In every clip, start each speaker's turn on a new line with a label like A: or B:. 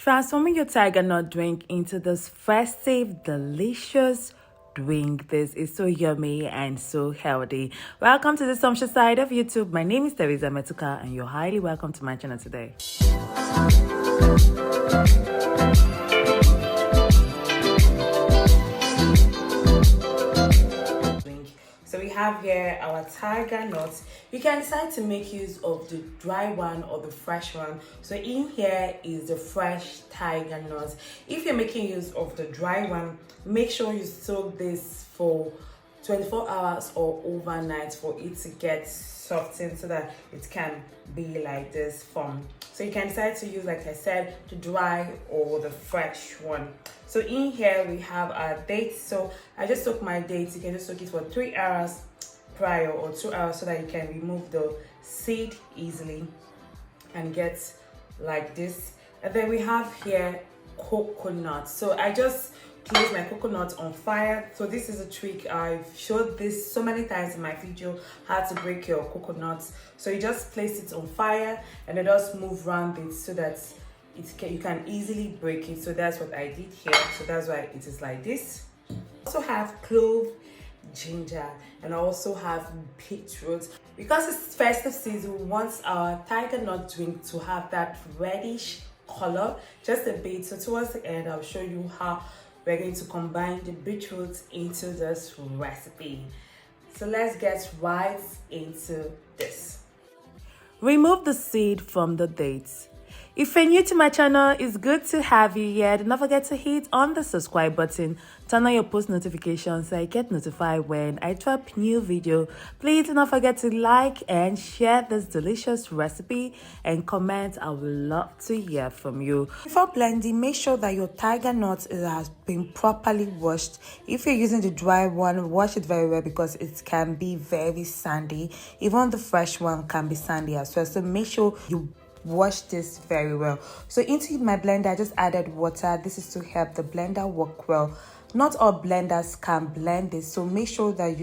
A: Transforming your tiger nut drink into this festive, delicious drink. This is so yummy and so healthy. Welcome to the sumptuous side of YouTube. My name is Teresa Metuka and you're highly welcome to my channel today. So we have here our tiger nuts. You can decide to make use of the dry one or the fresh one. So in here is the fresh tiger nuts. If you're making use of the dry one, make sure you soak this for 24 hours or overnight for it to get softened so that it can be like this form. So you can decide to use, like I said, the dry or the fresh one. So in here we have our dates. So I just soak my dates. You can just soak it for 3 hours prior or 2 hours so that you can remove the seed easily and get like this. And then we have here coconut. So I just place my coconut on fire. So this is a trick. I've showed this so many times in my video, how to break your coconut. So you just place it on fire and then just move around it so that you can easily break it. So that's what I did here. So that's why it is like this. I also have clove, ginger, and I also have beetroot. Because it's festive season, we want our tiger nut drink to have that reddish color, just a bit. So towards the end, I'll show you how we're going to combine the beetroot into this recipe. So let's get right into this. Remove the seed from the dates. If you're new to my channel, it's good to have you here. Do not forget to hit on the subscribe button, turn on your post notifications so I get notified when I drop new video. Please do not forget to like and share this delicious recipe and comment. I would love to hear from you. Before blending, make sure that your tiger nut has been properly washed. If you're using the dry one, wash it very well because it can be very sandy. Even the fresh one can be sandy as well. So make sure you wash this very well. So into my blender, I just added water. This is to help the blender work well. Not all blenders can blend this, so make sure that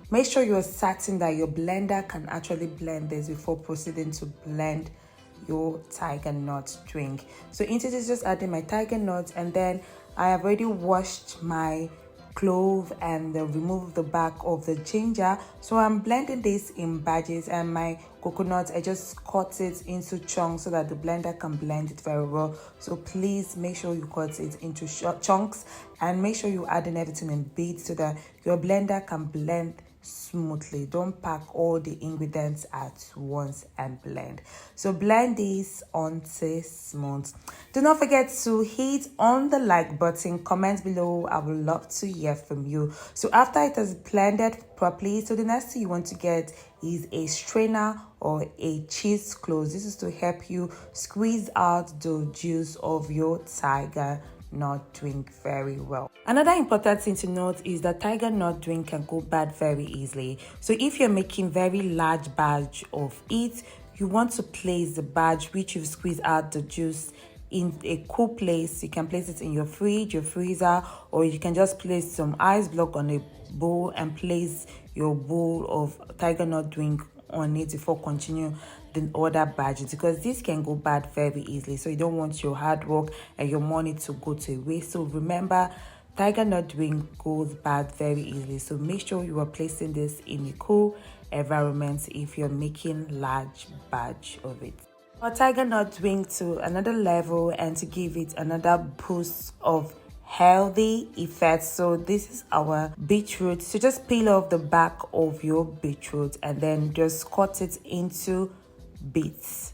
A: make sure you're certain that your blender can actually blend this before proceeding to blend your tiger nut drink. So into this, just adding my tiger nuts, and then I have already washed my clove and remove the back of the ginger. So I'm blending this in batches, and my coconut, I just cut it into chunks so that the blender can blend it very well. So please make sure you cut it into short chunks and make sure you add in everything in bits so that your blender can blend smoothly. Don't pack all the ingredients at once and blend. So blend this until smooth. Do not forget to hit on the like button, comment below. I would love to hear from you. So after it has blended properly, so the next thing you want to get is a strainer or a cheesecloth. This is to help you squeeze out the juice of your tiger nut drink very well. Another important thing to note is that tiger nut drink can go bad very easily. So if you're making very large batch of it, you want to place the batch which you've squeezed out the juice in a cool place. You can place it in your fridge, your freezer, or you can just place some ice block on a bowl and place your bowl of tiger nut drink on it before continue the other batches, because this can go bad very easily. So you don't want your hard work and your money to go to waste. So remember, tiger nut drink goes bad very easily. So make sure you are placing this in a cool environment if you're making large batch of it. Our tiger nut drink to another level and to give it another boost of healthy effects. So this is our beetroot. So just peel off the back of your beetroot and then just cut it into bits.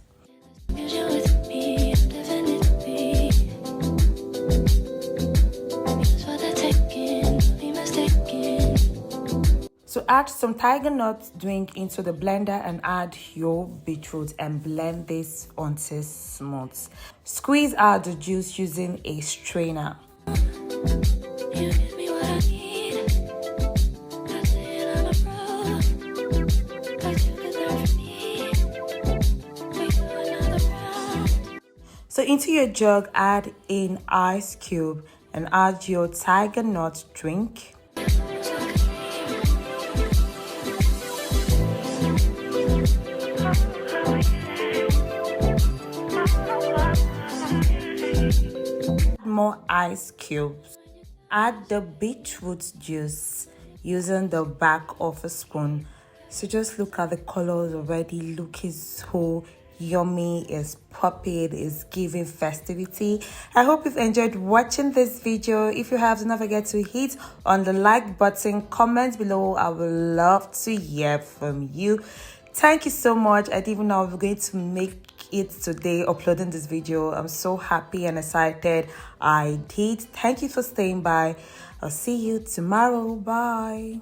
A: So add some tiger nut drink into the blender and add your beetroot and blend this until smooth. Squeeze out the juice using a strainer. So into your jug, add in ice cube and add your tiger nut drink. more ice cubes. Add the beetroot juice using the back of a spoon. So just look at the colors already. Look, is so yummy, is popping, is giving festivity. I hope you've enjoyed watching this video. If you have, do not forget to hit on the like button, comment below. I would love to hear from you. Thank you so much. I didn't even know I was going to make it today, uploading this video. I'm so happy and excited I did. Thank you for staying by. I'll see you tomorrow. Bye.